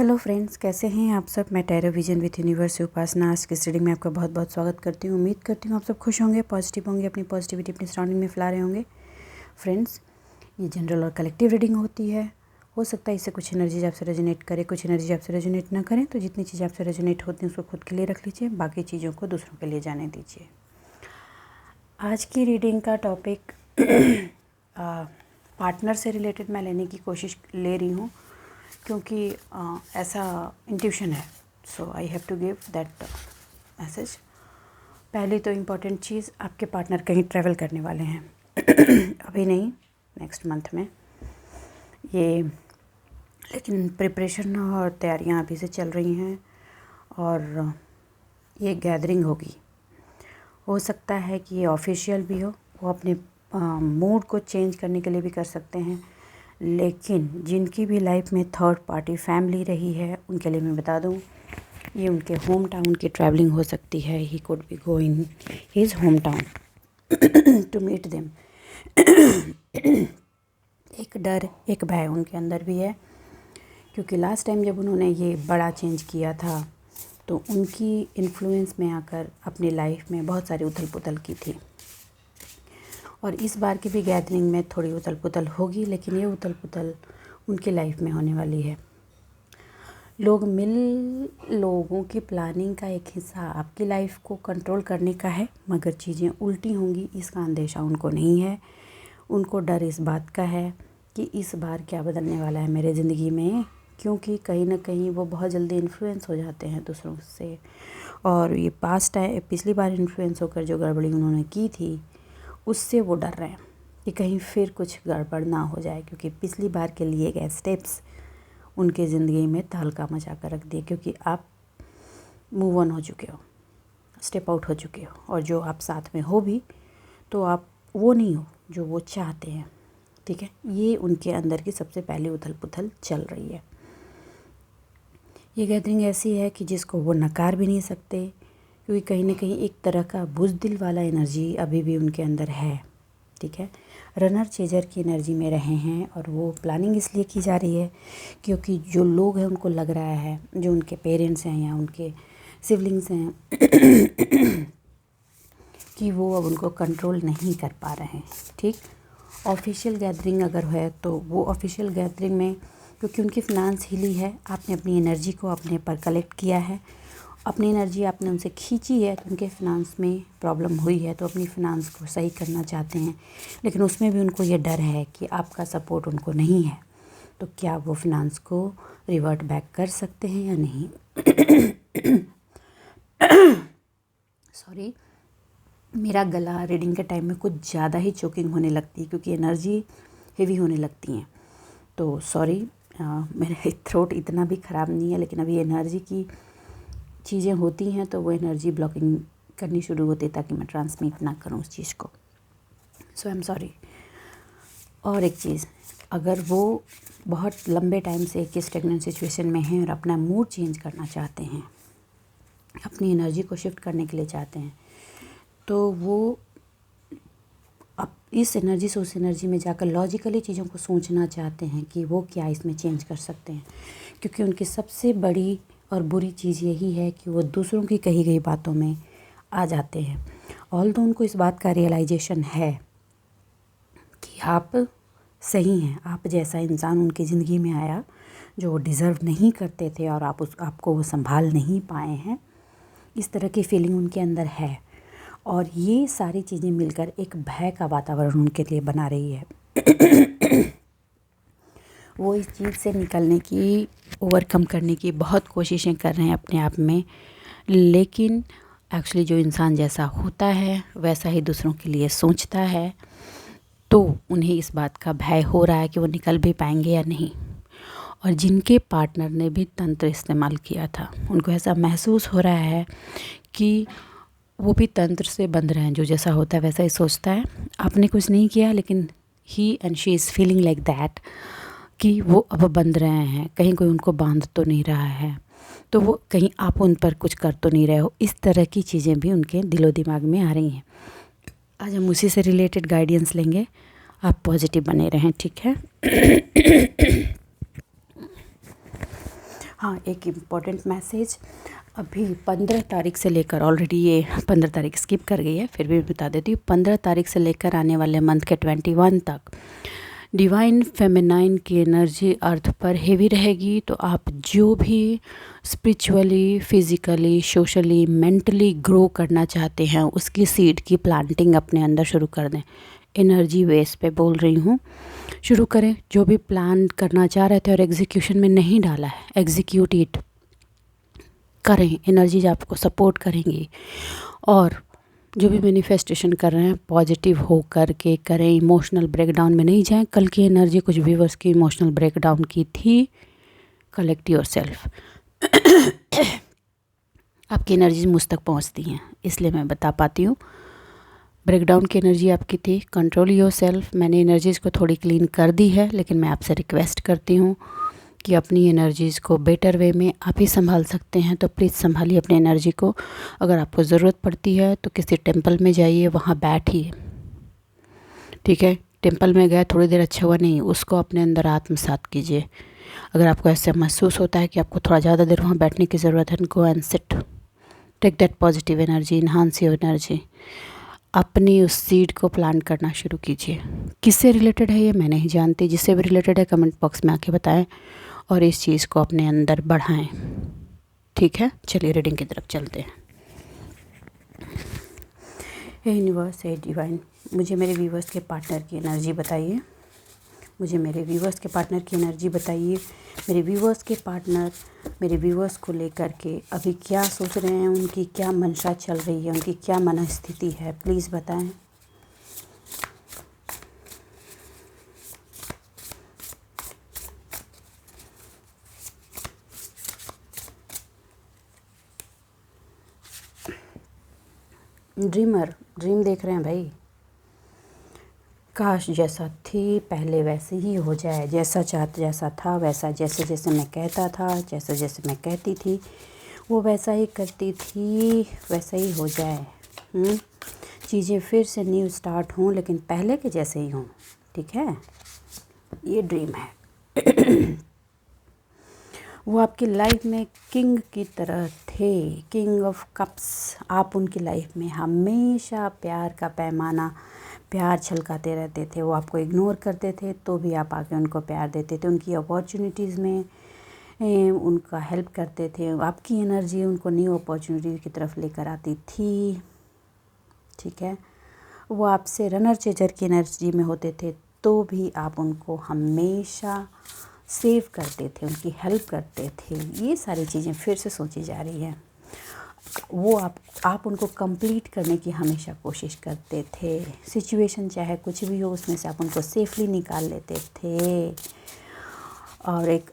Hello friends, कैसे हैं आप सब। मैं टैरो विजन विथ यूनिवर्स से उपासना आज की रीडिंग में आपका बहुत बहुत स्वागत करती हूँ। उम्मीद करती हूँ आप सब खुश होंगे, पॉजिटिव होंगे, अपनी पॉजिटिविटी अपनी सराउंडिंग में फैला रहे होंगे। फ्रेंड्स, ये जनरल और कलेक्टिव रीडिंग होती है। हो सकता है इससे कुछ एनर्जीज आपसे रेजोनेट करे, कुछ एनर्जी आपसे रेजोनेट ना करें। तो जितनी चीज़ें आपसे रेजोनेट होती हैं उसको खुद के लिए रख लीजिए, बाकी चीज़ों को दूसरों के लिए जाने दीजिए। आज की रीडिंग का टॉपिक पार्टनर से रिलेटेड मैं लेने की कोशिश ले रही हूँ, क्योंकि ऐसा इंट्यूशन है। So I have to give that message. पहली तो इम्पॉर्टेंट चीज़, आपके पार्टनर कहीं ट्रैवल करने वाले हैं अभी नहीं, नेक्स्ट मंथ में ये, लेकिन प्रिपरेशन और तैयारियां अभी से चल रही हैं और ये गैदरिंग होगी। हो सकता है कि ये ऑफिशियल भी हो, वो अपने मूड को चेंज करने के लिए भी कर सकते हैं। लेकिन जिनकी भी लाइफ में थर्ड पार्टी फैमिली रही है उनके लिए मैं बता दूं, ये उनके होम टाउन की ट्रैवलिंग हो सकती है। He could be going his home town to meet them. एक डर, एक भय उनके अंदर भी है, क्योंकि लास्ट टाइम जब उन्होंने ये बड़ा चेंज किया था तो उनकी इन्फ्लुएंस में आकर अपनी लाइफ में बहुत सारी उथल पुथल की थी। और इस बार की भी गैदरिंग में थोड़ी उथल पुथल होगी, लेकिन ये उथल पुथल उनकी लाइफ में होने वाली है। लोगों की प्लानिंग का एक हिस्सा आपकी लाइफ को कंट्रोल करने का है, मगर चीज़ें उल्टी होंगी इसका अंदेशा उनको नहीं है। उनको डर इस बात का है कि इस बार क्या बदलने वाला है मेरे ज़िंदगी में, क्योंकि कहीं ना कहीं वो बहुत जल्दी इन्फ्लुएंस हो जाते हैं दूसरों से। और ये पिछली बार इन्फ्लुएंस होकर जो गड़बड़ी उन्होंने की थी उससे वो डर रहे हैं कि कहीं फिर कुछ गड़बड़ ना हो जाए, क्योंकि पिछली बार के लिए गए स्टेप्स उनके ज़िंदगी में तहलका मचा कर रख दिए। क्योंकि आप मूव ऑन हो चुके हो, स्टेप आउट हो चुके हो, और जो आप साथ में हो भी तो आप वो नहीं हो जो वो चाहते हैं। ठीक है, ये उनके अंदर की सबसे पहली उथल पुथल चल रही है। ये गैदरिंग ऐसी है कि जिसको वो नकार भी नहीं सकते, क्योंकि कहीं ना कहीं एक तरह का बुज़दिल वाला एनर्जी अभी भी उनके अंदर है। ठीक है, रनर चेजर की एनर्जी में रहे हैं, और वो प्लानिंग इसलिए की जा रही है क्योंकि जो लोग हैं उनको लग रहा है, जो उनके पेरेंट्स हैं या उनके सिबलिंग्स हैं कि वो अब उनको कंट्रोल नहीं कर पा रहे हैं। ठीक, ऑफिशियल गैदरिंग अगर है तो वो ऑफिशियल गैदरिंग में, क्योंकि उनकी फ़िनांस हिली है, आपने अपनी एनर्जी को अपने पर कलेक्ट किया है, अपनी एनर्जी आपने उनसे खींची है, तो उनके फ़िनांस में प्रॉब्लम हुई है तो अपनी फ़िनांस को सही करना चाहते हैं। लेकिन उसमें भी उनको ये डर है कि आपका सपोर्ट उनको नहीं है, तो क्या वो फ़िनांस को रिवर्ट बैक कर सकते हैं या नहीं। सॉरी, मेरा गला रीडिंग के टाइम में कुछ ज़्यादा ही चोकिंग होने लगती है, क्योंकि एनर्जी हेवी होने लगती हैं। तो सॉरी, मेरा थ्रोट इतना भी ख़राब नहीं है, लेकिन अभी एनर्जी की चीज़ें होती हैं तो वो एनर्जी ब्लॉकिंग करनी शुरू होती है ताकि मैं ट्रांसमिट ना करूं उस चीज़ को। सो आई एम सॉरी। और एक चीज़, अगर वो बहुत लंबे टाइम से एक स्टेगनेंट सिचुएशन में हैं और अपना मूड चेंज करना चाहते हैं, अपनी एनर्जी को शिफ्ट करने के लिए चाहते हैं, तो वो अब इस एनर्जी से उस एनर्जी में जाकर लॉजिकली चीज़ों को सोचना चाहते हैं कि वो क्या इसमें चेंज कर सकते हैं। क्योंकि उनकी सबसे बड़ी और बुरी चीज़ यही है कि वो दूसरों की कही गई बातों में आ जाते हैं। ऑल्दो उनको इस बात का रियलाइजेशन है कि आप सही हैं, आप जैसा इंसान उनकी ज़िंदगी में आया जो वो डिज़र्व नहीं करते थे और आपको वो संभाल नहीं पाए हैं, इस तरह की फीलिंग उनके अंदर है। और ये सारी चीज़ें मिलकर एक भय का वातावरण उनके लिए बना रही है। वो इस चीज़ से निकलने की, ओवरकम करने की बहुत कोशिशें कर रहे हैं अपने आप में, लेकिन एक्चुअली जो इंसान जैसा होता है वैसा ही दूसरों के लिए सोचता है, तो उन्हें इस बात का भय हो रहा है कि वो निकल भी पाएंगे या नहीं। और जिनके पार्टनर ने भी तंत्र इस्तेमाल किया था, उनको ऐसा महसूस हो रहा है कि वो भी तंत्र से बंध रहे हैं, जो जैसा होता है वैसा ही सोचता है। आपने कुछ नहीं किया, लेकिन he and she is feeling like that कि वो अब बंध रहे हैं, कहीं कोई उनको बांध तो नहीं रहा है, तो वो कहीं आप उन पर कुछ कर तो नहीं रहे हो। इस तरह की चीज़ें भी उनके दिलो दिमाग में आ रही हैं। आज हम उसी से रिलेटेड गाइडेंस लेंगे। आप पॉजिटिव बने रहें, ठीक है। हाँ, एक इम्पॉर्टेंट मैसेज, अभी 15 तारीख से लेकर, ऑलरेडी ये 15 तारीख स्किप कर गई है, फिर भी बता देती हूँ, 15 तारीख से लेकर आने वाले मंथ के 21 तक डिवाइन फेमिनाइन की एनर्जी अर्थ पर हेवी रहेगी। तो आप जो भी spiritually, physically, socially, mentally grow करना चाहते हैं, उसकी सीड की प्लांटिंग अपने अंदर शुरू कर दें। एनर्जी बेस पे बोल रही हूँ, शुरू करें। जो भी प्लान करना चाह रहे थे और एग्जीक्यूशन में नहीं डाला है, एग्जीक्यूट इट करें। एनर्जीज आपको सपोर्ट करेंगी। और जो भी मैनिफेस्टेशन कर रहे हैं, पॉजिटिव हो कर के करें, इमोशनल ब्रेकडाउन में नहीं जाएं। कल की एनर्जी कुछ व्यूवर्स की इमोशनल ब्रेकडाउन की थी। Collect yourself. आपकी एनर्जीज मुझ तक पहुंचती हैं, इसलिए मैं बता पाती हूँ। ब्रेकडाउन की एनर्जी आपकी थी। Control yourself. मैंने एनर्जीज़ को थोड़ी क्लीन कर दी है, लेकिन मैं आपसे रिक्वेस्ट करती हूँ कि अपनी एनर्जीज़ को बेटर वे में आप ही संभाल सकते हैं, तो प्लीज़ संभालिए अपनी एनर्जी को। अगर आपको ज़रूरत पड़ती है तो किसी टेंपल में जाइए, वहाँ बैठिए, ठीक है। टेंपल में गए, थोड़ी देर अच्छा हुआ नहीं, उसको अपने अंदर आत्मसात कीजिए। अगर आपको ऐसा महसूस होता है कि आपको थोड़ा ज़्यादा देर वहाँ बैठने की ज़रूरत है, go and sit, take that positive energy, enhance your energy. अपनी उस सीड को प्लांट करना शुरू कीजिए। किससे रिलेटेड है ये मैं नहीं जानती, जिससे भी रिलेटेड है कमेंट बॉक्स में आके बताएं और इस चीज़ को अपने अंदर बढ़ाएं, ठीक है। चलिए रीडिंग की तरफ चलते हैं। हे यूनिवर्स, हे डिवाइन, मुझे मेरे व्यूवर्स के पार्टनर की एनर्जी बताइए। मुझे मेरे व्यूवर्स के पार्टनर की एनर्जी बताइए। मेरे व्यूवर्स के पार्टनर मेरे व्यूवर्स को लेकर के अभी क्या सोच रहे हैं, उनकी क्या मंशा चल रही है, उनकी क्या मनस्थिति है, प्लीज़ बताएं। ड्रीमर, ड्रीम देख रहे हैं भाई। काश जैसा थी पहले वैसे ही हो जाए, जैसा चाहते जैसा था वैसा, जैसे जैसे मैं कहता था, जैसे जैसे मैं कहती थी, वो वैसा ही करती थी, वैसा ही हो जाए। चीज़ें फिर से न्यू स्टार्ट हों, लेकिन पहले के जैसे ही हों, ठीक है। ये ड्रीम है। वो आपकी लाइफ में किंग की तरह थे, किंग ऑफ कप्स। आप उनकी लाइफ में हमेशा प्यार का पैमाना, प्यार छलकाते रहते थे। वो आपको इग्नोर करते थे तो भी आप आके उनको प्यार देते थे। उनकी अपॉर्चुनिटीज़ में उनका हेल्प करते थे। आपकी एनर्जी उनको न्यू अपॉर्चुनिटी की तरफ लेकर आती थी, ठीक है। वो आपसे रनर चेजर की एनर्जी में होते थे तो भी आप उनको हमेशा सेव करते थे, उनकी हेल्प करते थे। ये सारी चीज़ें फिर से सोची जा रही हैं। वो आप उनको कंप्लीट करने की हमेशा कोशिश करते थे। सिचुएशन चाहे कुछ भी हो, उसमें से आप उनको सेफली निकाल लेते थे और एक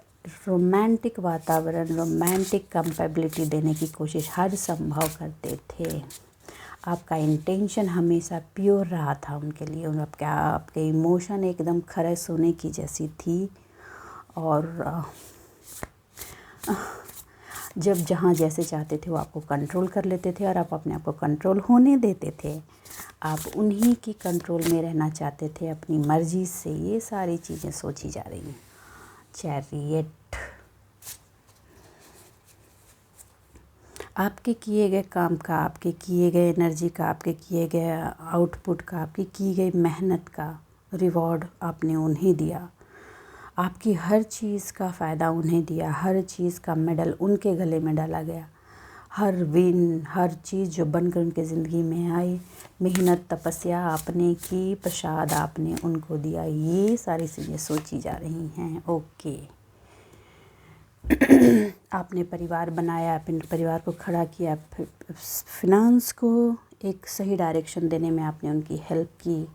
रोमांटिक वातावरण, रोमांटिक कंपेबिलिटी देने की कोशिश हर संभव करते थे। आपका इंटेंशन हमेशा प्योर रहा था उनके लिए। आपके इमोशन एकदम खरे सोने की जैसी थी। और जब जहाँ जैसे चाहते थे वो आपको कंट्रोल कर लेते थे और आप अपने आप को कंट्रोल होने देते थे। आप उन्हीं की कंट्रोल में रहना चाहते थे अपनी मर्ज़ी से। ये सारी चीज़ें सोची जा रही हैं। चैरियट, आपके किए गए काम का, आपके किए गए एनर्जी का, आपके किए गए आउटपुट का, आपकी की गई मेहनत का रिवॉर्ड आपने उन्हें दिया। आपकी हर चीज़ का फ़ायदा उन्हें दिया, हर चीज़ का मेडल उनके गले में डाला गया। हर विन, हर चीज़ जो बनकर उनके ज़िंदगी में आई, मेहनत, तपस्या आपने की, प्रसाद आपने उनको दिया। ये सारी चीज़ें सोची जा रही हैं। ओके। आपने परिवार बनाया, अपने परिवार को खड़ा किया, फिनांस को एक सही डायरेक्शन देने में आपने उनकी हेल्प की,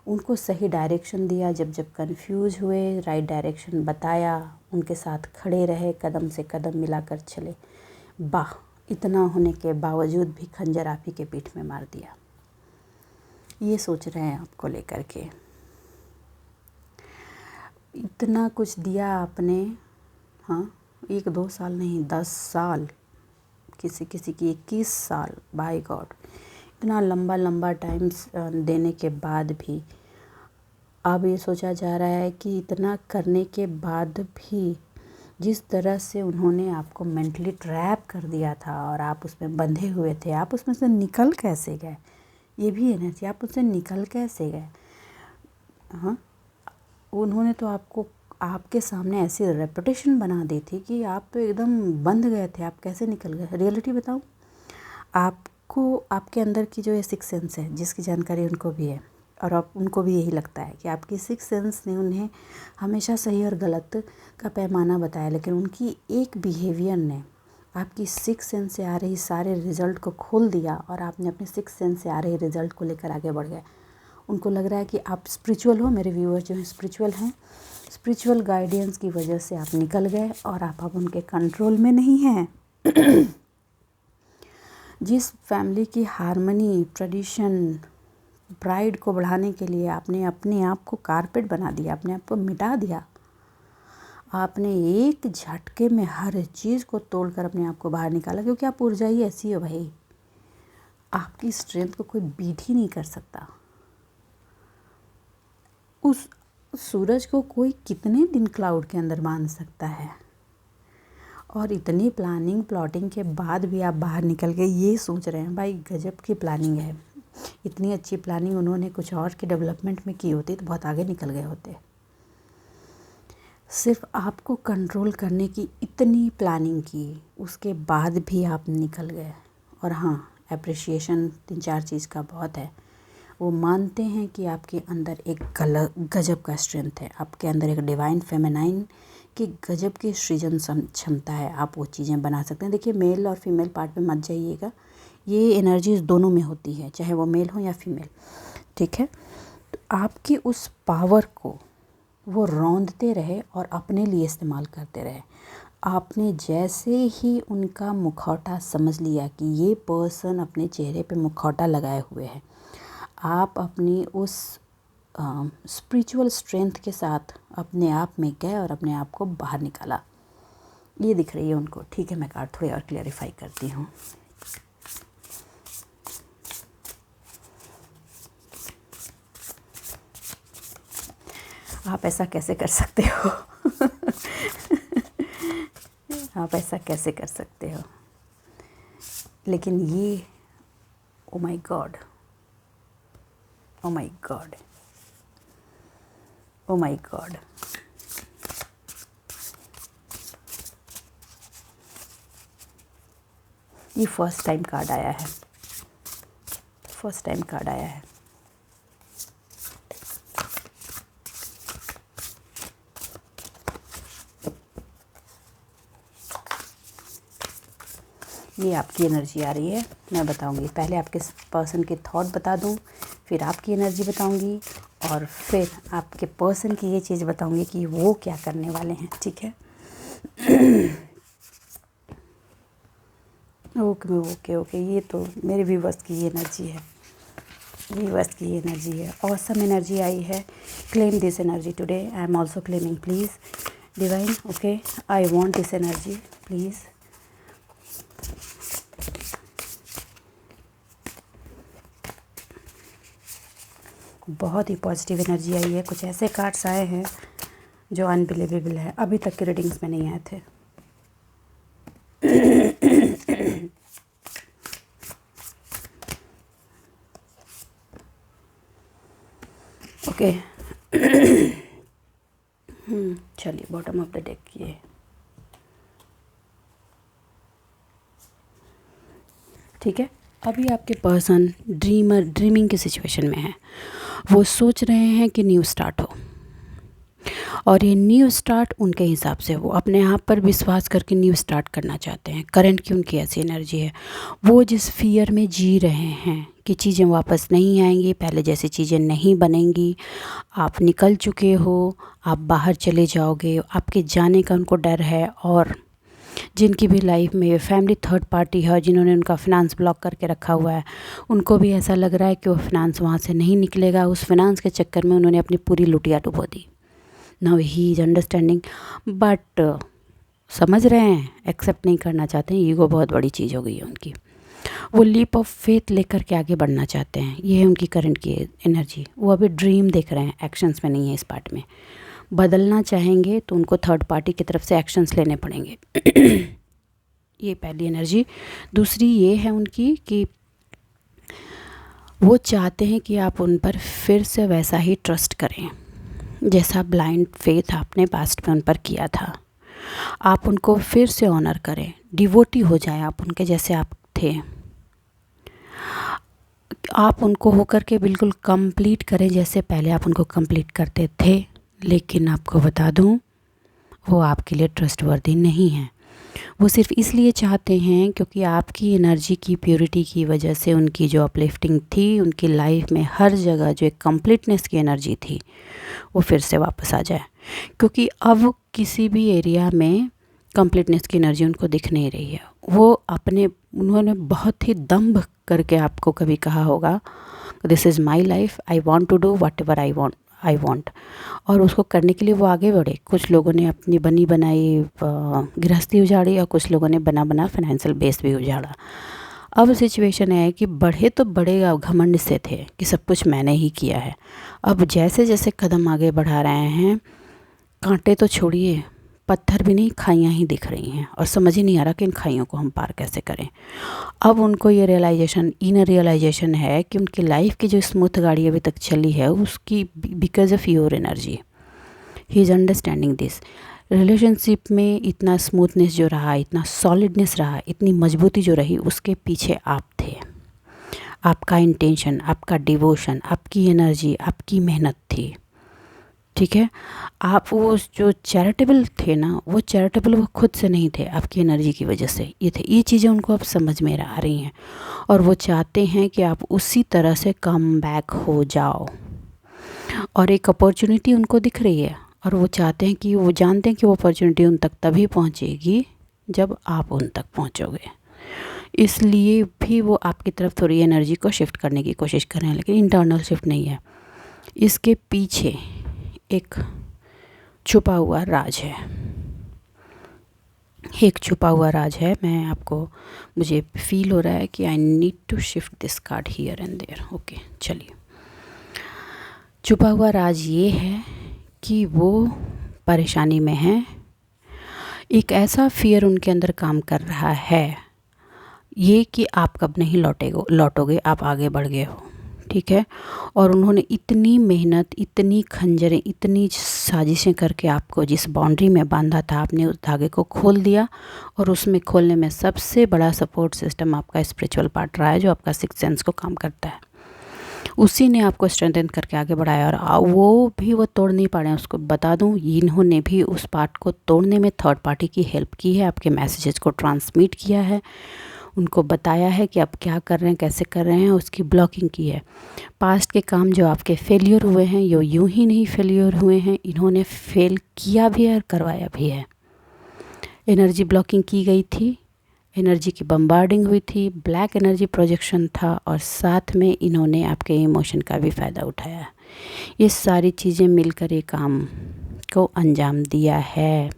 उनको सही डायरेक्शन दिया। जब जब कंफ्यूज हुए, राइट डायरेक्शन बताया, उनके साथ खड़े रहे, कदम से कदम मिलाकर चले। वाह, इतना होने के बावजूद भी खंजर आप ही के पीठ में मार दिया। ये सोच रहे हैं आपको लेकर के। इतना कुछ दिया आपने, हाँ, 1-2 साल नहीं, 10 साल, किसी किसी की 21 साल। बाय गॉड, इतना लंबा लंबा टाइम देने के बाद भी अब ये सोचा जा रहा है कि इतना करने के बाद भी जिस तरह से उन्होंने आपको मेंटली ट्रैप कर दिया था और आप उसमें बंधे हुए थे, आप उसमें से निकल कैसे गए? ये भी एनर्जी, आप उससे निकल कैसे गए? हाँ, उन्होंने तो आपको आपके सामने ऐसी रेपुटेशन बना दी थी कि आप तो एकदम बंध गए थे। आप कैसे निकल गए? रियलिटी बताऊँ आपको, आपके अंदर की जो ये सिक्स सेंस है, जिसकी जानकारी उनको भी है और आप उनको भी यही लगता है कि आपकी सिक्स सेंस ने उन्हें हमेशा सही और गलत का पैमाना बताया, लेकिन उनकी एक बिहेवियर ने आपकी सिक्स सेंस से आ रही सारे रिज़ल्ट को खोल दिया और आपने अपने सिक्स सेंस से आ रहे रिज़ल्ट को लेकर आगे बढ़ गए। उनको लग रहा है कि आप स्पिरिचुअल हो, मेरे व्यूअर जो हैं स्पिरिचुअल हैं, स्पिरिचुअल गाइडेंस की वजह से आप निकल गए और आप अब उनके कंट्रोल में नहीं हैं। जिस फैमिली की हार्मनी, ट्रेडिशन, प्राइड को बढ़ाने के लिए आपने अपने आप को कारपेट बना दिया, अपने आप को मिटा दिया, आपने एक झटके में हर चीज़ को तोड़कर अपने आप को बाहर निकाला, क्योंकि आप ऊर्जा ही ऐसी हो भाई, आपकी स्ट्रेंथ को कोई बीट ही नहीं कर सकता। उस सूरज को कोई कितने दिन क्लाउड के अंदर बांध सकता है? और इतनी प्लानिंग प्लॉटिंग के बाद भी आप बाहर निकल गए, ये सोच रहे हैं भाई गजब की प्लानिंग है। इतनी अच्छी प्लानिंग उन्होंने कुछ और की डेवलपमेंट में की होती तो बहुत आगे निकल गए होते। सिर्फ आपको कंट्रोल करने की इतनी प्लानिंग की, उसके बाद भी आप निकल गए। और हाँ, एप्रिशिएशन 3-4 चीज़ का बहुत है। वो मानते हैं कि आपके अंदर एक गजब का स्ट्रेंथ है, आपके अंदर एक डिवाइन फेमिनाइन की गजब की सृजन क्षमता है, आप वो चीज़ें बना सकते हैं। देखिए, मेल और फीमेल पार्ट में मत जाइएगा, ये एनर्जीज दोनों में होती है, चाहे वो मेल हो या फीमेल, ठीक है। तो आपकी उस पावर को वो रौंदते रहे और अपने लिए इस्तेमाल करते रहे। आपने जैसे ही उनका मुखौटा समझ लिया कि ये पर्सन अपने चेहरे पे मुखौटा लगाए हुए है, आप अपनी उस स्पिरिचुअल स्ट्रेंथ के साथ अपने आप में गए और अपने आप को बाहर निकाला। ये दिख रही है उनको, ठीक है। मैं कार्ड थोड़ी और क्लियरिफाई करती हूँ। आप ऐसा कैसे कर सकते हो? आप ऐसा कैसे कर सकते हो? लेकिन ये, oh my God, oh my God, oh my God, ये फर्स्ट टाइम कार्ड आया है, फर्स्ट टाइम कार्ड आया है। ये आपकी एनर्जी आ रही है, मैं बताऊंगी। पहले आपके पर्सन के थॉट बता दूं, फिर आपकी एनर्जी बताऊंगी और फिर आपके पर्सन की ये चीज़ बताऊंगी कि वो क्या करने वाले हैं, ठीक है। ओके ओके ओके, ये तो मेरे व्यूवर्स की एनर्जी है, व्यूवर्स की एनर्जी है। ऑसम एनर्जी आई है। Claim this energy today, I am also claiming, please divine. Okay, I want this energy please. बहुत ही पॉजिटिव एनर्जी आई है। कुछ ऐसे कार्ड्स आए हैं जो अनबिलीवेबल है, अभी तक के रीडिंग्स में नहीं आए थे। ओके, चलिए बॉटम ऑफ द डेक किए। ठीक है, अभी आपके पर्सन ड्रीमिंग की सिचुएशन में है। वो सोच रहे हैं कि न्यू स्टार्ट हो, और ये न्यू स्टार्ट उनके हिसाब से वो अपने आप पर विश्वास करके न्यू स्टार्ट करना चाहते हैं। करंट की उनकी ऐसी एनर्जी है। वो जिस फियर में जी रहे हैं कि चीज़ें वापस नहीं आएंगी, पहले जैसी चीज़ें नहीं बनेंगी, आप निकल चुके हो, आप बाहर चले जाओगे, आपके जाने का उनको डर है। और जिनकी भी लाइफ में फैमिली थर्ड पार्टी है, जिन्होंने उनका फिनांस ब्लॉक करके रखा हुआ है, उनको भी ऐसा लग रहा है कि वो फिनांस वहाँ से नहीं निकलेगा। उस फिनांस के चक्कर में उन्होंने अपनी पूरी लुटिया डुबो दी। Now he is understanding, but समझ रहे हैं, एक्सेप्ट नहीं करना चाहते हैं। ईगो बहुत बड़ी चीज़ हो गई है उनकी। वो लीप ऑफ फेथ लेकर के आगे बढ़ना चाहते हैं। ये है उनकी करंट की एनर्जी। वो अभी ड्रीम देख रहे हैं, एक्शंस में नहीं है इस पार्ट में। बदलना चाहेंगे तो उनको थर्ड पार्टी की तरफ से एक्शंस लेने पड़ेंगे। ये पहली एनर्जी। दूसरी ये है उनकी कि वो चाहते हैं कि आप उन पर फिर से वैसा ही ट्रस्ट करें जैसा ब्लाइंड फेथ आपने पास्ट में उन पर किया था। आप उनको फिर से ऑनर करें, डिवोटी हो जाएं आप उनके जैसे आप थे। आप उनको होकर के बिल्कुल कंप्लीट करें जैसे पहले आप उनको कंप्लीट करते थे। लेकिन आपको बता दूं, वो आपके लिए ट्रस्टवर्दी नहीं है। वो सिर्फ इसलिए चाहते हैं क्योंकि आपकी एनर्जी की प्योरिटी की वजह से उनकी जो अपलिफ्टिंग थी, उनकी लाइफ में हर जगह जो एक कंप्लीटनेस की एनर्जी थी, वो फिर से वापस आ जाए। क्योंकि अब किसी भी एरिया में कंप्लीटनेस की एनर्जी उनको दिख नहीं रही है। वो उन्होंने बहुत ही दम्भ करके आपको कभी कहा होगा, this is my life, I want to do whatever I want, और उसको करने के लिए वो आगे बढ़े। कुछ लोगों ने अपनी बनी बनाई गृहस्थी उजाड़ी और कुछ लोगों ने बना फाइनेंशियल बेस भी उजाड़ा। अब सिचुएशन है कि बढ़े तो बड़े घमंड से थे कि सब कुछ मैंने ही किया है। अब जैसे जैसे कदम आगे बढ़ा रहे हैं, कांटे तो छोड़िए, पत्थर भी नहीं, खाइयाँ ही दिख रही हैं और समझ ही नहीं आ रहा कि इन खाइयों को हम पार कैसे करें। अब उनको ये इनर रियलाइजेशन है कि उनकी लाइफ की जो स्मूथ गाड़ी अभी तक चली है उसकी because of your energy. He is understanding this. Relationship में इतना स्मूथनेस जो रहा, इतना सॉलिडनेस रहा, इतनी मजबूती जो रही, उसके पीछे आप थे। आपका इंटेंशन, आपका डिवोशन, आपकी एनर्जी, आपकी मेहनत थी। ठीक है, आप वो जो चैरिटेबल थे ना, वो चैरिटेबल वो खुद से नहीं थे, आपकी एनर्जी की वजह से ये थे। ये चीज़ें उनको अब समझ में आ रही हैं और वो चाहते हैं कि आप उसी तरह से कम बैक हो जाओ। और एक अपॉर्चुनिटी उनको दिख रही है और वो चाहते हैं कि वो जानते हैं कि वो अपॉर्चुनिटी उन तक तभी पहुंचेगी जब आप उन तक पहुंचोगे। इसलिए भी वो आपकी तरफ थोड़ी एनर्जी को शिफ्ट करने की कोशिश कर रहे हैं, लेकिन इंटरनल शिफ्ट नहीं है। इसके पीछे एक छुपा हुआ राज है, एक छुपा हुआ राज है। मुझे फील हो रहा है कि I need to shift this card here and there. Okay, चलिए। छुपा हुआ राज ये है कि वो परेशानी में हैं। एक ऐसा फियर उनके अंदर काम कर रहा है, ये कि आप कब नहीं लौटोगे, आप आगे बढ़ गए हो। ठीक है, और उन्होंने इतनी मेहनत, इतनी खंजरें, इतनी साजिशें करके आपको जिस बाउंड्री में बांधा था, आपने उस धागे को खोल दिया। और उसमें खोलने में सबसे बड़ा सपोर्ट सिस्टम आपका स्पिरिचुअल पार्ट रहा है, जो आपका सिक्स्थ सेंस को काम करता है। उसी ने आपको स्ट्रेंथन करके आगे बढ़ाया और वो तोड़ नहीं पा रहे हैं। उसको बता दूं, इन्होंने भी उस पार्ट को तोड़ने में थर्ड पार्टी की हेल्प की है, आपके मैसेजेस को ट्रांसमिट किया है, उनको बताया है कि आप क्या कर रहे हैं, कैसे कर रहे हैं, उसकी ब्लॉकिंग की है। पास्ट के काम जो आपके फेलियर हुए हैं, ये यूं ही नहीं फेलियर हुए हैं, इन्होंने फेल किया भी है और करवाया भी है। एनर्जी ब्लॉकिंग की गई थी, एनर्जी की बम्बार्डिंग हुई थी, ब्लैक एनर्जी प्रोजेक्शन था, और साथ में इन्होंने आपके इमोशन का भी फ़ायदा उठाया। ये सारी चीज़ें मिलकर ये काम को अंजाम दिया है।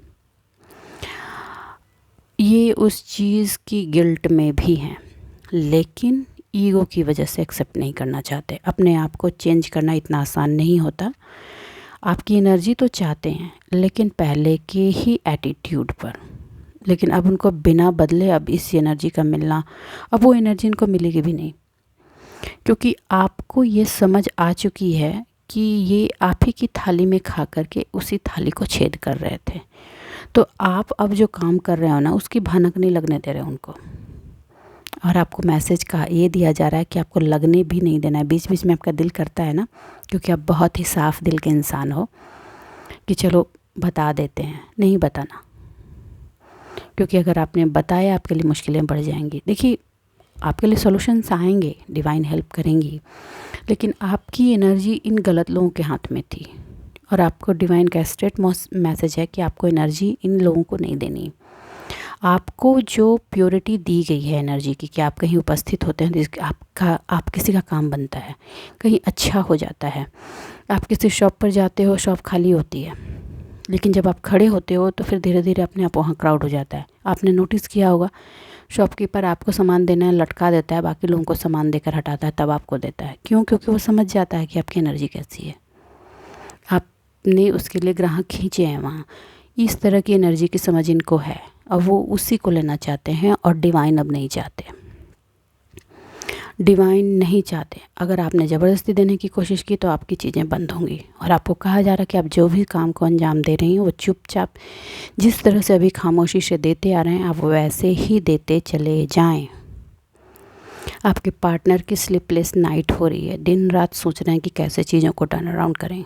ये उस चीज़ की गिल्ट में भी हैं, लेकिन ईगो की वजह से एक्सेप्ट नहीं करना चाहते। अपने आप को चेंज करना इतना आसान नहीं होता। आपकी एनर्जी तो चाहते हैं, लेकिन पहले के ही एटीट्यूड पर। लेकिन अब उनको बिना बदले अब इस एनर्जी का मिलना, अब वो एनर्जी इनको मिलेगी भी नहीं, क्योंकि आपको ये समझ आ चुकी है कि ये आप ही की थाली में खा करके उसी थाली को छेद कर रहे थे। तो आप अब जो काम कर रहे हो ना, उसकी भनक नहीं लगने दे रहे उनको। और आपको मैसेज का ये दिया जा रहा है कि आपको लगने भी नहीं देना है। बीच बीच में आपका दिल करता है ना, क्योंकि आप बहुत ही साफ दिल के इंसान हो, कि चलो बता देते हैं। नहीं बताना, क्योंकि अगर आपने बताया आपके लिए मुश्किलें बढ़ जाएंगी। देखिए, आपके लिए सॉल्यूशंस आएंगे, डिवाइन हेल्प करेंगी, लेकिन आपकी एनर्जी इन गलत लोगों के हाथ में थी। और आपको डिवाइन का स्ट्रेट मैसेज है कि आपको एनर्जी इन लोगों को नहीं देनी। आपको जो प्योरिटी दी गई है एनर्जी की, कि आप कहीं उपस्थित होते हैं, आप किसी का काम बनता है, कहीं अच्छा हो जाता है। आप किसी शॉप पर जाते हो, शॉप खाली होती है, लेकिन जब आप खड़े होते हो तो फिर धीरे धीरे अपने आप वहाँ क्राउड हो जाता है। आपने नोटिस किया होगा, शॉपकीपर आपको सामान देना है, लटका देता है, बाकी लोगों को सामान देकर हटाता है, तब आपको देता है। क्यों? क्योंकि वो समझ जाता है कि आपकी एनर्जी कैसी है। आप आपने उसके लिए ग्राहक खींचे हैं वहाँ। इस तरह की एनर्जी की समझ इनको है और वो उसी को लेना चाहते हैं और डिवाइन अब नहीं चाहते, डिवाइन नहीं चाहते। अगर आपने ज़बरदस्ती देने की कोशिश की तो आपकी चीज़ें बंद होंगी और आपको कहा जा रहा है कि आप जो भी काम को अंजाम दे रही हैं वो चुपचाप जिस तरह से अभी खामोशी से देते आ रहे हैं आप वैसे ही देते चले जाएं। आपके पार्टनर की स्लीपलेस नाइट हो रही है, दिन रात सोच रहे हैं कि कैसे चीज़ों को टर्न अराउंड करें,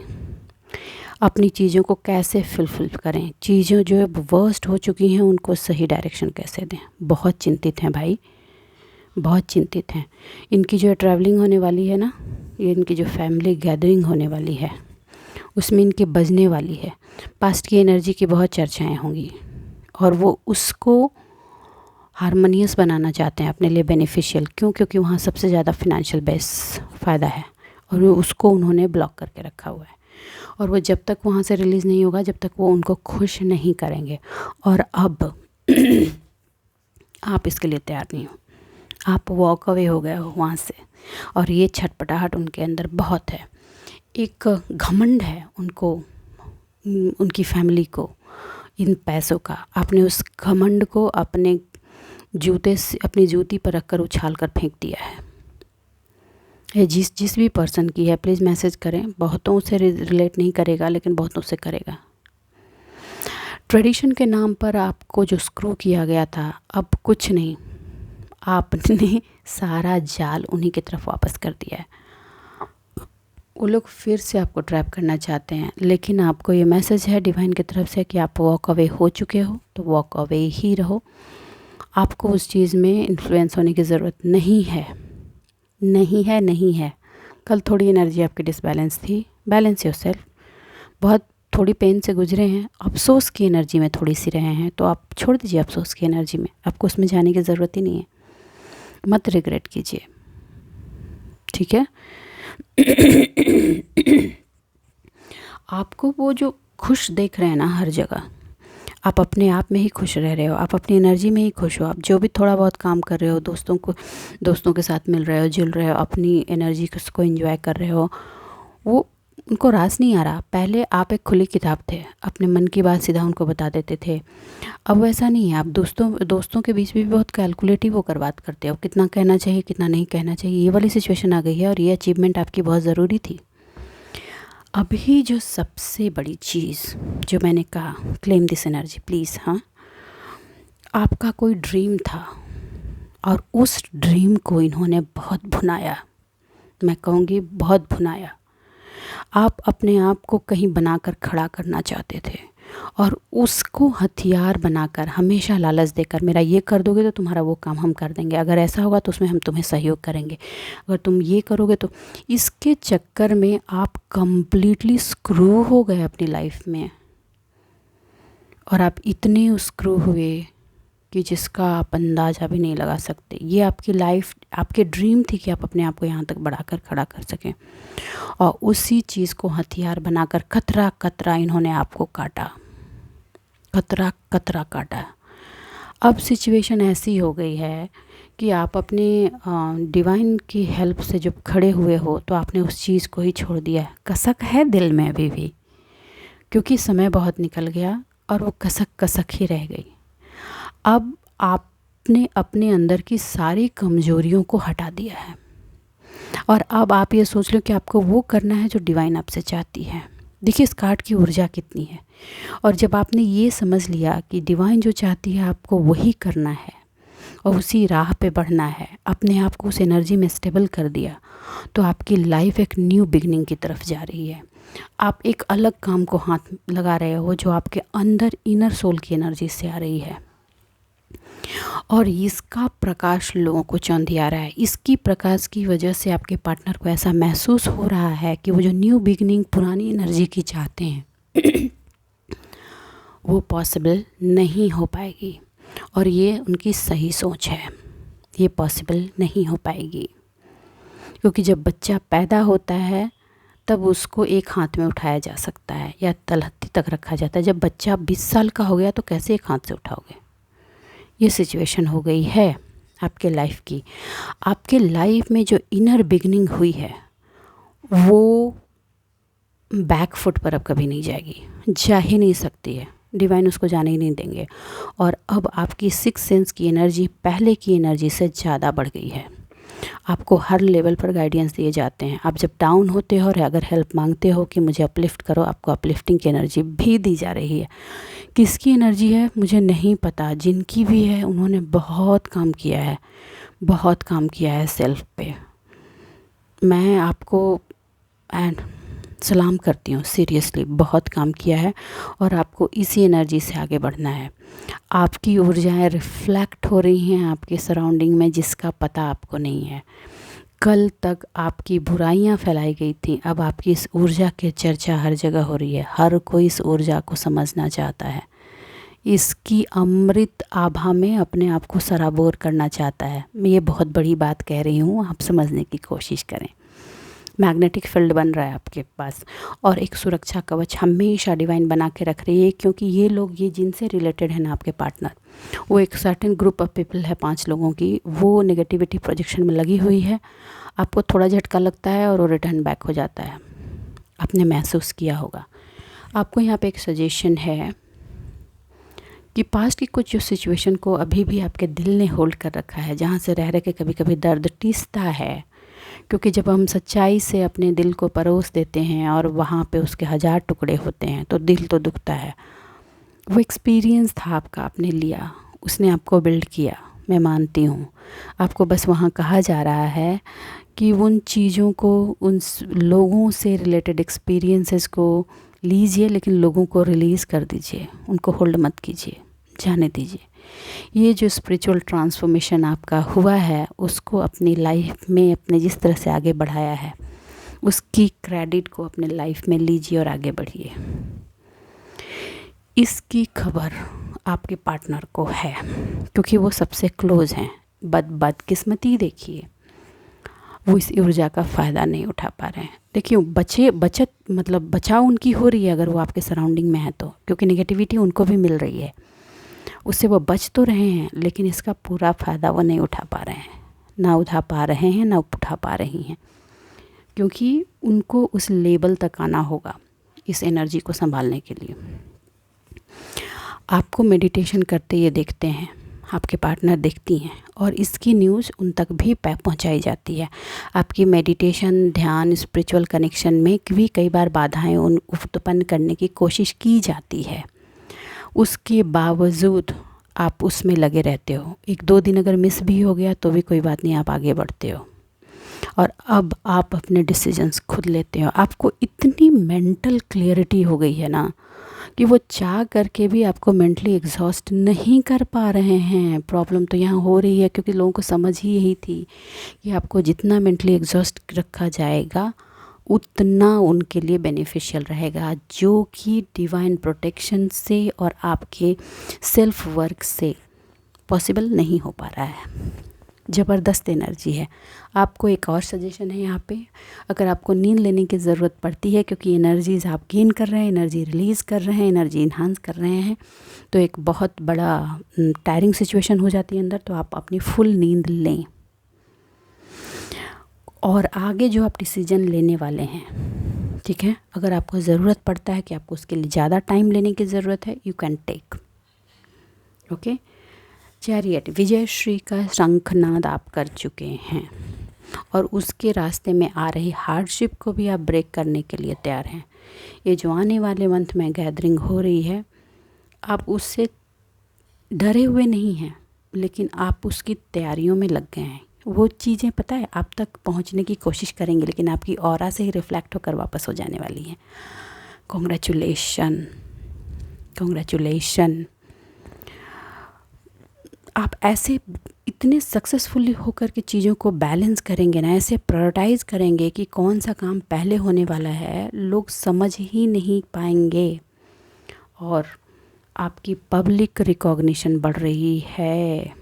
अपनी चीज़ों को कैसे फुलफिल करें, चीज़ें जो वर्स्ट हो चुकी हैं उनको सही डायरेक्शन कैसे दें। बहुत चिंतित हैं भाई, बहुत चिंतित हैं। इनकी जो ट्रैवलिंग होने वाली है ना, ये इनकी जो फैमिली गैदरिंग होने वाली है उसमें इनकी बजने वाली है। पास्ट की एनर्जी की बहुत चर्चाएं होंगी और वो उसको हारमोनियस बनाना चाहते हैं अपने लिए, बेनिफिशियल। क्यों? क्योंकि वहाँ सबसे ज़्यादा फिनेंशियल बेस फ़ायदा है और उसको उन्होंने ब्लॉक करके रखा हुआ है और वो जब तक वहाँ से रिलीज़ नहीं होगा जब तक वो उनको खुश नहीं करेंगे। और अब आप इसके लिए तैयार नहीं हो, आप वॉक अवे हो गए हो वहाँ से और ये छटपटाहट उनके अंदर बहुत है। एक घमंड है उनको, उनकी फैमिली को, इन पैसों का। आपने उस घमंड को अपने जूते से, अपनी जूती पर रखकर उछाल कर फेंक दिया है। ये जिस भी पर्सन की है प्लीज़ मैसेज करें। बहुतों से रिलेट नहीं करेगा लेकिन बहुतों से करेगा। ट्रेडिशन के नाम पर आपको जो स्क्रू किया गया था अब कुछ नहीं, आपने सारा जाल उन्हीं की तरफ वापस कर दिया है। वो लोग फिर से आपको ट्रैप करना चाहते हैं लेकिन आपको ये मैसेज है डिवाइन की तरफ से कि आप वॉक अवे हो चुके हो तो वॉक अवे ही रहो। आपको उस चीज़ में इन्फ्लुएंस होने की ज़रूरत नहीं है, नहीं है, नहीं है। कल थोड़ी एनर्जी आपकी डिसबैलेंस थी, बैलेंस योरसेल्फ। बहुत थोड़ी पेन से गुजरे हैं, अफसोस की एनर्जी में थोड़ी सी रहे हैं तो आप छोड़ दीजिए अफसोस की एनर्जी में, आपको उसमें जाने की ज़रूरत ही नहीं है। मत रिग्रेट कीजिए, ठीक है। आपको वो जो खुश देख रहे हैं ना हर जगह, आप अपने आप में ही खुश रह रहे हो, आप अपनी एनर्जी में ही खुश हो। आप जो भी थोड़ा बहुत काम कर रहे हो, दोस्तों के साथ मिल रहे हो, जुल रहे हो, अपनी एनर्जी को एंजॉय कर रहे हो, वो उनको रास नहीं आ रहा। पहले आप एक खुली किताब थे, अपने मन की बात सीधा उनको बता देते थे। अब वैसा नहीं है, आप दोस्तों के बीच भी बहुत कैलकुलेटिव होकर बात करते हो, कितना कहना चाहिए कितना नहीं कहना चाहिए, ये वाली सिचुएशन आ गई है और ये अचीवमेंट आपकी बहुत ज़रूरी थी। अभी जो सबसे बड़ी चीज़ जो मैंने कहा, क्लेम दिस एनर्जी प्लीज़। हाँ, आपका कोई ड्रीम था और उस ड्रीम को इन्होंने बहुत भुनाया, मैं कहूँगी बहुत भुनाया। आप अपने आप को कहीं बनाकर खड़ा करना चाहते थे और उसको हथियार बनाकर हमेशा लालच देकर, मेरा ये कर दोगे तो तुम्हारा वो काम हम कर देंगे, अगर ऐसा होगा तो उसमें हम तुम्हें सहयोग करेंगे, अगर तुम ये करोगे तो, इसके चक्कर में आप कंप्लीटली स्क्रू हो गए अपनी लाइफ में। और आप इतने स्क्रू हुए कि जिसका आप अंदाज़ा भी नहीं लगा सकते। ये आपकी लाइफ, आपकी ड्रीम थी कि आप अपने आप को यहाँ तक बढ़ाकर खड़ा कर सकें और उसी चीज़ को हथियार बनाकर कतरा कतरा इन्होंने आपको काटा, कतरा कतरा काटा। अब सिचुएशन ऐसी हो गई है कि आप अपने डिवाइन की हेल्प से जब खड़े हुए हो तो आपने उस चीज़ को ही छोड़ दिया है। कसक है दिल में अभी भी, क्योंकि समय बहुत निकल गया और वो कसक कसक ही रह गई। अब आपने अपने अंदर की सारी कमज़ोरियों को हटा दिया है और अब आप ये सोच लो कि आपको वो करना है जो डिवाइन आपसे चाहती है। देखिए इस कार्ड की ऊर्जा कितनी है। और जब आपने ये समझ लिया कि डिवाइन जो चाहती है आपको वही करना है और उसी राह पे बढ़ना है, अपने आप को उस एनर्जी में स्टेबल कर दिया, तो आपकी लाइफ एक न्यू बिगनिंग की तरफ जा रही है। आप एक अलग काम को हाथ लगा रहे हो जो आपके अंदर इनर सोल की एनर्जी से आ रही है और इसका प्रकाश लोगों को चौंधिया रहा है। इसकी प्रकाश की वजह से आपके पार्टनर को ऐसा महसूस हो रहा है कि वो जो न्यू बिगनिंग पुरानी एनर्जी की चाहते हैं वो पॉसिबल नहीं हो पाएगी और ये उनकी सही सोच है, ये पॉसिबल नहीं हो पाएगी। क्योंकि जब बच्चा पैदा होता है तब उसको एक हाथ में उठाया जा सकता है या तलहत्ती तक रखा जाता है। जब बच्चा 20 साल का हो गया तो कैसे एक हाथ से उठाओगे? ये सिचुएशन हो गई है आपके लाइफ की। आपके लाइफ में जो इनर बिगनिंग हुई है वो बैक फुट पर अब कभी नहीं जाएगी, जा ही नहीं सकती है, डिवाइन उसको जाने ही नहीं देंगे। और अब आपकी सिक्स सेंस की एनर्जी पहले की एनर्जी से ज़्यादा बढ़ गई है। आपको हर लेवल पर गाइडेंस दिए जाते हैं। आप जब डाउन होते हो और अगर हेल्प मांगते हो कि मुझे अपलिफ्ट करो, आपको अपलिफ्टिंग की एनर्जी भी दी जा रही है। किसकी एनर्जी है मुझे नहीं पता, जिनकी भी है उन्होंने बहुत काम किया है, बहुत काम किया है सेल्फ पे। मैं आपको एंड सलाम करती हूँ, सीरियसली बहुत काम किया है और आपको इसी एनर्जी से आगे बढ़ना है। आपकी ऊर्जाएं रिफ्लेक्ट हो रही हैं आपके सराउंडिंग में, जिसका पता आपको नहीं है। कल तक आपकी बुराइयां फैलाई गई थी, अब आपकी इस ऊर्जा की चर्चा हर जगह हो रही है। हर कोई इस ऊर्जा को समझना चाहता है, इसकी अमृत आभा में अपने आप को सराबोर करना चाहता है। मैं ये बहुत बड़ी बात कह रही हूँ, आप समझने की कोशिश करें। मैग्नेटिक फील्ड बन रहा है आपके पास और एक सुरक्षा कवच हमेशा डिवाइन बना के रख रही है, क्योंकि ये लोग, ये जिनसे रिलेटेड है ना आपके पार्टनर, वो एक सर्टेन ग्रुप ऑफ पीपल है, 5 लोगों की, वो नेगेटिविटी प्रोजेक्शन में लगी हुई है। आपको थोड़ा झटका लगता है और वो रिटर्न बैक हो जाता है, आपने महसूस किया होगा। आपको यहाँ पे एक सजेशन है कि पास्ट की कुछ जो सिचुएशन को अभी भी आपके दिल ने होल्ड कर रखा है, जहाँ से रह रह के कभी कभी दर्द टीसता है, क्योंकि जब हम सच्चाई से अपने दिल को परोस देते हैं और वहाँ पे उसके 1000 टुकड़े होते हैं तो दिल तो दुखता है। वो एक्सपीरियंस था आपका, आपने लिया, उसने आपको बिल्ड किया, मैं मानती हूँ। आपको बस वहाँ कहा जा रहा है कि उन चीज़ों को, उन लोगों से रिलेटेड एक्सपीरियंसेस को लीजिए, लेकिन लोगों को रिलीज़ कर दीजिए, उनको होल्ड मत कीजिए, जाने दीजिए। ये जो स्पिरिचुअल ट्रांसफॉर्मेशन आपका हुआ है, उसको अपनी लाइफ में अपने जिस तरह से आगे बढ़ाया है, उसकी क्रेडिट को अपने लाइफ में लीजिए और आगे बढ़िए। इसकी खबर आपके पार्टनर को है, क्योंकि वो सबसे क्लोज हैं। बदकिस्मती देखिए, वो इस ऊर्जा का फ़ायदा नहीं उठा पा रहे हैं। देखिए बचाव उनकी हो रही है अगर वो आपके सराउंडिंग में है तो, क्योंकि नेगेटिविटी उनको भी मिल रही है, उससे वो बच तो रहे हैं, लेकिन इसका पूरा फ़ायदा वो नहीं उठा पा रहे हैं, ना उठा पा रहे हैं, ना उठा पा रही हैं, क्योंकि उनको उस लेवल तक आना होगा इस एनर्जी को संभालने के लिए। आपको मेडिटेशन करते ये देखते हैं, आपके पार्टनर देखती हैं, और इसकी न्यूज़ उन तक भी पहुंचाई जाती है। आपकी मेडिटेशन, ध्यान, स्पिरिचुअल कनेक्शन में भी कई बार बाधाएं उत्पन्न करने की कोशिश की जाती है, उसके बावजूद आप उसमें लगे रहते हो। 1-2 दिन अगर मिस भी हो गया तो भी कोई बात नहीं, आप आगे बढ़ते हो और अब आप अपने डिसीजंस खुद लेते हो। आपको इतनी मेंटल क्लियरिटी हो गई है ना कि वो चाह करके भी आपको मेंटली एग्जॉस्ट नहीं कर पा रहे हैं। प्रॉब्लम तो यहाँ हो रही है क्योंकि लोगों को समझ ही यही थी कि आपको जितना मेंटली एग्जॉस्ट रखा जाएगा उतना उनके लिए बेनिफिशियल रहेगा, जो कि डिवाइन प्रोटेक्शन से और आपके सेल्फ वर्क से पॉसिबल नहीं हो पा रहा है। ज़बरदस्त एनर्जी है। आपको एक और सजेशन है यहाँ पे, अगर आपको नींद लेने की ज़रूरत पड़ती है क्योंकि एनर्जीज आप गेन कर रहे हैं, एनर्जी रिलीज़ कर रहे हैं, एनर्जी इन्हांस कर रहे हैं, तो एक बहुत बड़ा टायरिंग सिचुएशन हो जाती है अंदर, तो आप अपनी फुल नींद लें। और आगे जो आप डिसीजन लेने वाले हैं, ठीक है, अगर आपको ज़रूरत पड़ता है कि आपको उसके लिए ज़्यादा टाइम लेने की ज़रूरत है, you can take. Okay, chariot, विजय श्री का शंखनाद आप कर चुके हैं और उसके रास्ते में आ रही हार्डशिप को भी आप ब्रेक करने के लिए तैयार हैं। ये जो आने वाले मंथ में गैदरिंग हो रही है, आप उससे डरे हुए नहीं हैं, लेकिन आप उसकी तैयारियों में लग गए हैं। वो चीज़ें पता है आप तक पहुंचने की कोशिश करेंगे, लेकिन आपकी ऑरा से ही रिफ्लेक्ट होकर वापस हो जाने वाली हैं। Congratulation, congratulation. आप ऐसे इतने सक्सेसफुली होकर के चीज़ों को बैलेंस करेंगे ना, ऐसे प्रायोरिटाइज़ करेंगे कि कौन सा काम पहले होने वाला है, लोग समझ ही नहीं पाएंगे। और आपकी पब्लिक रिकॉग्निशन बढ़ रही है।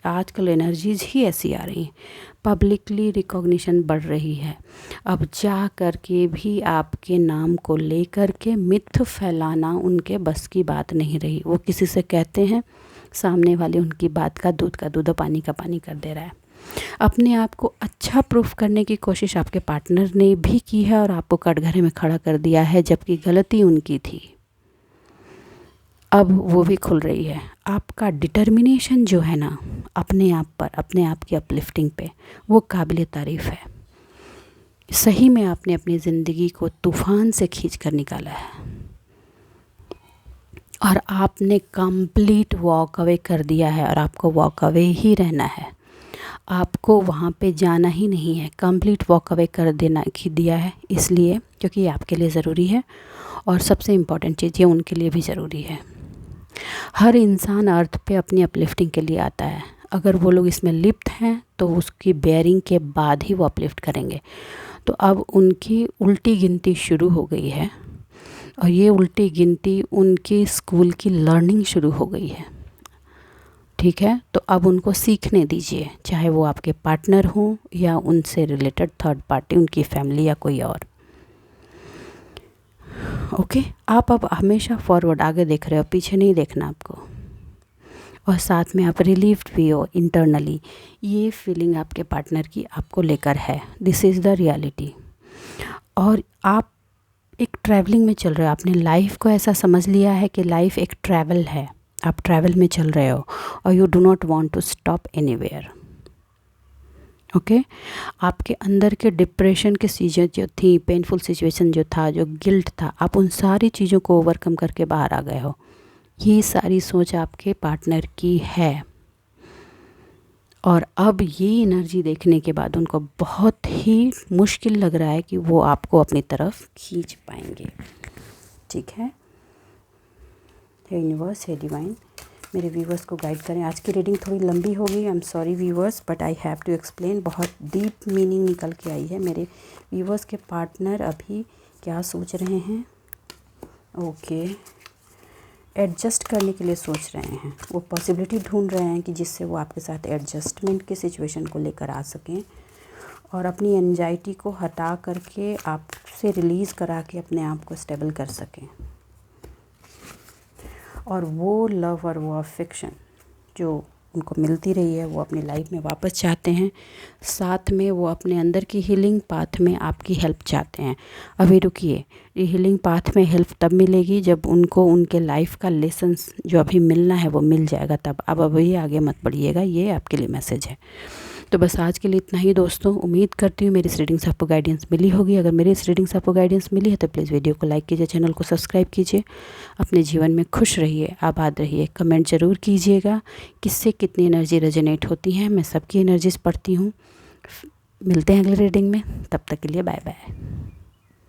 आजकल एनर्जीज ही ऐसी आ रही हैं, पब्लिकली रिकॉग्निशन बढ़ रही है। अब जा कर के भी आपके नाम को लेकर के मिथ फैलाना उनके बस की बात नहीं रही। वो किसी से कहते हैं, सामने वाले उनकी बात का दूध और पानी का पानी कर दे रहा है। अपने आप को अच्छा प्रूफ करने की कोशिश आपके पार्टनर ने भी की है और आपको कटघरे में खड़ा कर दिया है, जबकि गलती उनकी थी। अब वो भी खुल रही है। आपका डिटर्मिनेशन जो है ना अपने आप पर, अपने आप की अपलिफ्टिंग पे, वो काबिल तारीफ़ है। सही में आपने अपनी ज़िंदगी को तूफ़ान से खींच कर निकाला है और आपने कंप्लीट वॉक अवे कर दिया है और आपको वॉक अवे ही रहना है। आपको वहाँ पे जाना ही नहीं है, कंप्लीट वॉक अवे कर देना की दिया है, इसलिए क्योंकि ये आपके लिए ज़रूरी है और सबसे इम्पॉर्टेंट चीज़ ये उनके लिए भी ज़रूरी है। हर इंसान अर्थ पे अपनी अपलिफ्टिंग के लिए आता है। अगर वो लोग इसमें लिप्त हैं तो उसकी बेयरिंग के बाद ही वो अपलिफ्ट करेंगे। तो अब उनकी उल्टी गिनती शुरू हो गई है और ये उल्टी गिनती उनकी स्कूल की लर्निंग शुरू हो गई है। ठीक है, तो अब उनको सीखने दीजिए, चाहे वो आपके पार्टनर हों या उनसे रिलेटेड थर्ड पार्टी, उनकी फैमिली या कोई और। ओके, आप अब हमेशा फॉरवर्ड आगे देख रहे हो, पीछे नहीं देखना आपको। और साथ में आप रिलीव्ड भी हो इंटरनली। ये फीलिंग आपके पार्टनर की आपको लेकर है। This is the reality. और आप एक ट्रैवलिंग में चल रहे हो। आपने लाइफ को ऐसा समझ लिया है कि लाइफ एक ट्रैवल है, आप ट्रैवल में चल रहे हो और you do not want to stop anywhere. Okay, आपके अंदर के डिप्रेशन की चीज़ें जो थी, पेनफुल सिचुएशन जो था, जो गिल्ट था, आप उन सारी चीज़ों को ओवरकम करके बाहर आ गए हो। ये सारी सोच आपके पार्टनर की है और अब ये एनर्जी देखने के बाद उनको बहुत ही मुश्किल लग रहा है कि वो आपको अपनी तरफ खींच पाएंगे। ठीक है, हे यूनिवर्स, हे डिवाइन, मेरे व्यूवर्स को गाइड करें। आज की रीडिंग थोड़ी लंबी हो गई, I am sorry viewers, but I have to explain. बहुत डीप मीनिंग निकल के आई है। मेरे व्यूवर्स के पार्टनर अभी क्या सोच रहे हैं? ओके, एडजस्ट करने के लिए सोच रहे हैं। वो पॉसिबिलिटी ढूंढ रहे हैं कि जिससे वो आपके साथ एडजस्टमेंट के सिचुएशन को लेकर आ सकें और अपनी एंजाइटी को हटा करके आपसे रिलीज़ करा के अपने आप को स्टेबल कर सकें। और वो लव और वो अफेक्शन जो उनको मिलती रही है वो अपनी लाइफ में वापस चाहते हैं। साथ में वो अपने अंदर की हीलिंग पाथ में आपकी हेल्प चाहते हैं। अभी रुकिए, ये हीलिंग पाथ में हेल्प तब मिलेगी जब उनको उनके लाइफ का लेसन्स जो अभी मिलना है वो मिल जाएगा तब। अब अभी आगे मत बढ़िएगा, ये आपके लिए मैसेज है। तो बस आज के लिए इतना ही दोस्तों। उम्मीद करती हूँ मेरी इस रीडिंग से आपको गाइडेंस मिली होगी। अगर मेरी इस रीडिंग से आपको गाइडेंस मिली है तो प्लीज़ वीडियो को लाइक कीजिए, चैनल को सब्सक्राइब कीजिए। अपने जीवन में खुश रहिए, आबाद रहिए। कमेंट ज़रूर कीजिएगा किससे कितनी एनर्जी रेजोनेट होती है। मैं सबकी एनर्जीज पढ़ती हूँ। मिलते हैं अगले रीडिंग में, तब तक के लिए बाय बाय।